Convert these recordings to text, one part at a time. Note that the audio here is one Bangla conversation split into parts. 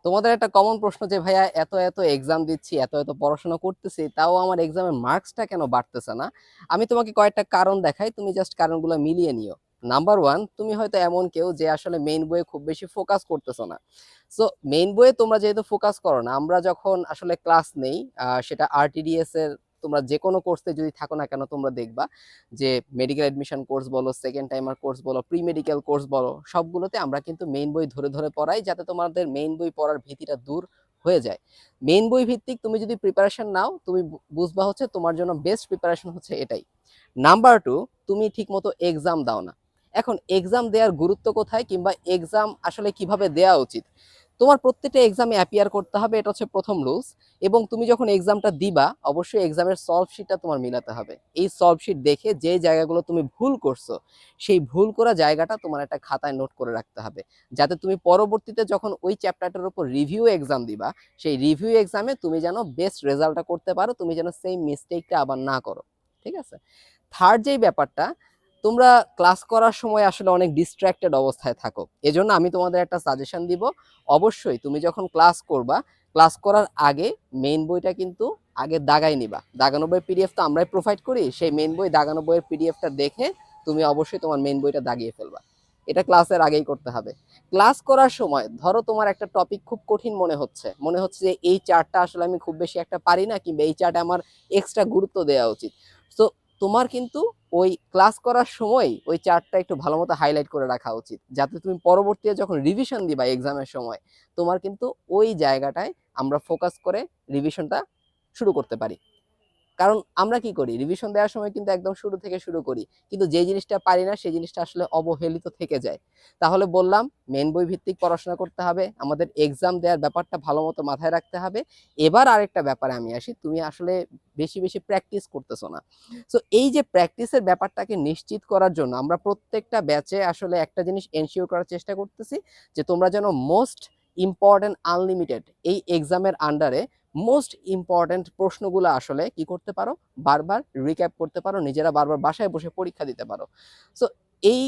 তোমাদের একটা কমন প্রশ্ন যে ভাইয়া এত এত এক্সাম দিচ্ছি, এত এত পড়াশোনা করতেছি, তাও আমার এক্সামের মার্কসটা কেন বাড়তেছে না? আমি তোমাকে কয়েকটা কারণ দেখাই, তুমি জাস্ট কারণগুলো মিলিয়ে নিও। নাম্বার ওয়ান, তুমি হয়তো এমন কেউ যে আসলে মেইন বইয়ে খুব বেশি ফোকাস করতেছো না। সো মেইন বইয়ে তোমরা যেহেতু ফোকাস করো না, আমরা যখন আসলে ক্লাস নেই, সেটা আরটিডিএস এর তোমরা যে কোনো কোর্সে যদি থাকো না কেন, তোমরা দেখবা যে মেডিকেল এডমিশন কোর্স বলো, সেকেন্ড টাইমার কোর্স বলো, প্রি মেডিকেল কোর্স বলো, সবগুলোতে আমরা কিন্তু মেইন বই ধরে ধরে পড়াই, যাতে তোমাদের মেইন বই পড়ার ভীতিটা দূর হয়ে যায়। মেইন বই ভিত্তিক তুমি যদি প্রিপারেশন নাও, তুমি বুঝবা হচ্ছে তোমার জন্য বেস্ট প্রিপারেশন হচ্ছে এটাই। নাম্বার টু, তুমি ঠিকমতো এক্সাম দাও না। এখন এক্সাম দেওয়ার গুরুত্ব কোথায়, কিংবা এক্সাম আসলে কিভাবে দেওয়া উচিত? তোমার প্রত্যেকটা এক্সামে অ্যাপিয়ার করতে হবে, এটা হচ্ছে প্রথম রুলস। এবং তুমি যখন এক্সামটা দিবা, অবশ্যই এক্সামের সলভ শিটটা তোমার মিলাতে হবে। এই সলভ শিট দেখে যে জায়গাগুলো তুমি ভুল করছো, সেই ভুল করা জায়গাটা তোমার একটা খাতায় নোট করে রাখতে হবে, যাতে তুমি পরবর্তীতে যখন ওই চ্যাপ্টারটার উপর রিভিউ এক্সাম দিবা, সেই রিভিউ এক্সামে তুমি যেন বেস্ট রেজাল্টটা করতে পারো, তুমি যেন সেম মিস্টেকটা আবার না করো। ঠিক আছে? থার্ড যেই ব্যাপারটা, তোমরা ক্লাস করার সময় আসলে অনেক ডিস্ট্র্যাক্টেড অবস্থায় থাকো। এজন্য আমি তোমাদের একটা সাজেশন দিব। অবশ্যই তুমি যখন ক্লাস করবা, ক্লাস করার আগে মেইন বইটা কিন্তু আগে দাগাই নিবা। দাগানো বইয়ের পিডিএফ তো আমরাই প্রোভাইড করি, সেই মেইন বই দাগানো বইয়ের পিডিএফটা দেখে তুমি অবশ্যই তোমার মেইন বইটা দাগিয়ে ফেলবা। এটা ক্লাসের আগেই করতে হবে। ক্লাস করার সময় ধরো তোমার একটা টপিক খুব কঠিন মনে হচ্ছে যে এই চার্টটা আসলে আমি খুব বেশি একটা পারি না, কিংবা এই চার্টে আমার এক্সট্রা গুরুত্ব দেওয়া উচিত। তো তোমার কিন্তু ওই ক্লাস করার সময় ওই চার্টটা একটু ভালো মতো হাইলাইট করে রাখা উচিত, যাতে তুমি পরবর্তীতে যখন রিভিশন দিবা এক্সামের সময়, তোমার কিন্তু ওই জায়গাটায় আমরা ফোকাস করে রিভিশনটা শুরু করতে পারি। কারণ আমরা কি করি, রিভিশন দেওয়ার সময় কিন্তু একদম শুরু থেকে শুরু করি, কিন্তু যে জিনিসটা পারি না সেই জিনিসটা আসলে অবহেলিত থেকে যায়। তাহলে বললাম, মেন বই ভিত্তিক পড়াশোনা করতে হবে, আমাদের এক্সাম দেওয়ার ব্যাপারটা ভালো মতো মাথায় রাখতে হবে। এবার আরেকটা ব্যাপারে আমি আসি, তুমি আসলে বেশি বেশি প্র্যাকটিস করতেছো না। সো এই যে প্র্যাকটিসের ব্যাপারটাকে নিশ্চিত করার জন্য আমরা প্রত্যেকটা ব্যাচে আসলে একটা জিনিস এনশিওর করার চেষ্টা করতেছি, যে তোমরা যেন মোস্ট ইম্পর্টেন্ট আনলিমিটেড এই এক্সামের আন্ডারে মোস্ট ইম্পর্টেন্ট প্রশ্নগুলো আসলে কি করতে পারো, বারবার রিক্যাপ করতে পারো, নিজেরা বারবার বাসায় বসে পরীক্ষা দিতে পারো। সো এই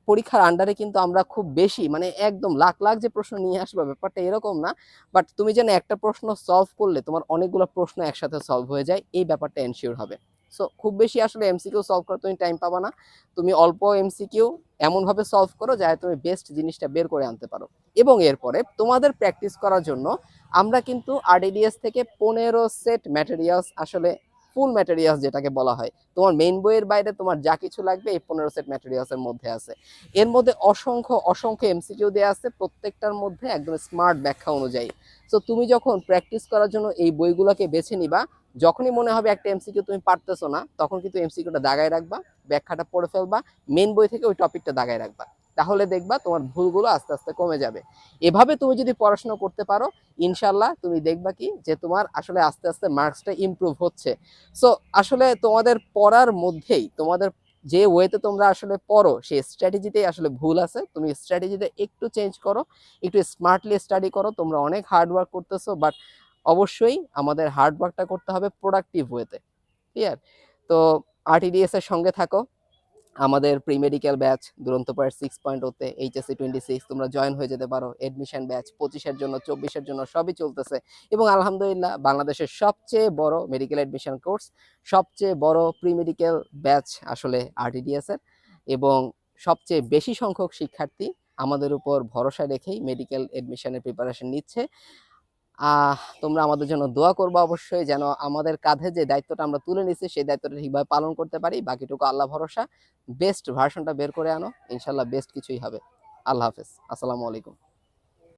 পরীক্ষার আন্ডারে কিন্তু আমরা খুব বেশি, মানে একদম লাখ লাখ যে প্রশ্ন নিয়ে আসবো ব্যাপারটা এরকম না। বাট তুমি যেন একটা প্রশ্ন সলভ করলে তোমার অনেকগুলো প্রশ্ন একসাথে সলভ হয়ে যায়, এই ব্যাপারটা এনশিওর হবে। সো খুব বেশি আসলে এমসিকিউ সলভ করা তুমি টাইম পাবা না। তুমি অল্প এমসিকিউ এমনভাবে সলভ করো যাতে তুমি বেস্ট জিনিসটা বের করে আনতে পারো। এবং এরপরে তোমাদের প্র্যাকটিস করার জন্য আমরা কিন্তু আরডিডিএস থেকে 15 সেট ম্যাটেরিয়ালস, আসলে ফুল ম্যাটেরিয়ালস যেটাকে বলা হয়, তোমার মেইন বইয়ের বাইরে তোমার যা কিছু লাগবে এই 15 সেট ম্যাটেরিয়ালসের মধ্যে আছে। এর মধ্যে অসংখ্য অসংখ্য এমসিকিউ দেওয়া আছে, প্রত্যেকটার মধ্যে একদম স্মার্ট ব্যাখ্যা অনুযায়ী। সো তুমি যখন প্র্যাকটিস করার জন্য এই বইগুলোকে বেছে নিবা, যখনই মনে হবে একটা এমসিকিউ তুমি পারতেছো না, তখন কিন্তু এমসিকিউটা দাগায় রাখবা, ব্যাখ্যাটা পড়ে ফেলবা, মেইন বই থেকে ওই টপিকটা দাগায় রাখবা। তাহলে দেখবা তোমার ভুলগুলো আস্তে আস্তে কমে যাবে। এভাবে তুমি যদি পড়াশোনা করতে পারো, ইনশাল্লাহ তুমি দেখবা কি যে তোমার আসলে আস্তে আস্তে মার্কসটা ইমপ্রুভ হচ্ছে। সো আসলে তোমাদের পড়ার মধ্যেই, তোমাদের যে ওয়েতে তোমরা আসলে পড়ো সেই স্ট্র্যাটেজিতেই আসলে ভুল আছে। তুমি স্ট্র্যাটেজিটা একটু চেঞ্জ করো, একটু স্মার্টলি স্টাডি করো। তোমরা অনেক হার্ড ওয়ার্ক করতেছো, বাট অবশ্যই আমাদের হার্ড ওয়ার্কটা করতে হবে প্রোডাক্টিভ ওয়েতে। ক্লিয়ার? তো আরটিডিএস এর সঙ্গে থাকো। আমাদের প্রি মেডিকেল ব্যাচ দুরন্ত পয়েন্ট 6.0-তে HSC 26 তোমরা জয়েন হয়ে যেতে পারো। এডমিশন ব্যাচ 25-এর জন্য, 24-এর জন্য সবই চলতেছে। এবং আলহামদুলিল্লাহ বাংলাদেশের সবচেয়ে বড় মেডিকেল এডমিশন কোর্স, সবচেয়ে বড় প্রি মেডিকেল ব্যাচ আসলে আরটিডিএস এর। এবং সবচেয়ে বেশি সংখ্যক শিক্ষার্থী আমাদের উপর ভরসা রেখেই মেডিকেল এডমিশনের প্রিপারেশন নিচ্ছে। তোমরা আমাদের জন্য দোয়া করবা অবশ্যই, যেন আমাদের কাঁধে যে দায়িত্বটা আমরা তুলে নিচ্ছি সেই দায়িত্বটা ঠিকভাবে পালন করতে পারি। বাকিটুকু আল্লাহ ভরসা। বেস্ট ভার্সনটা বের করে আনো, ইনশাল্লাহ বেস্ট কিছুই হবে। আল্লাহ হাফেজ, আসসালামু আলাইকুম।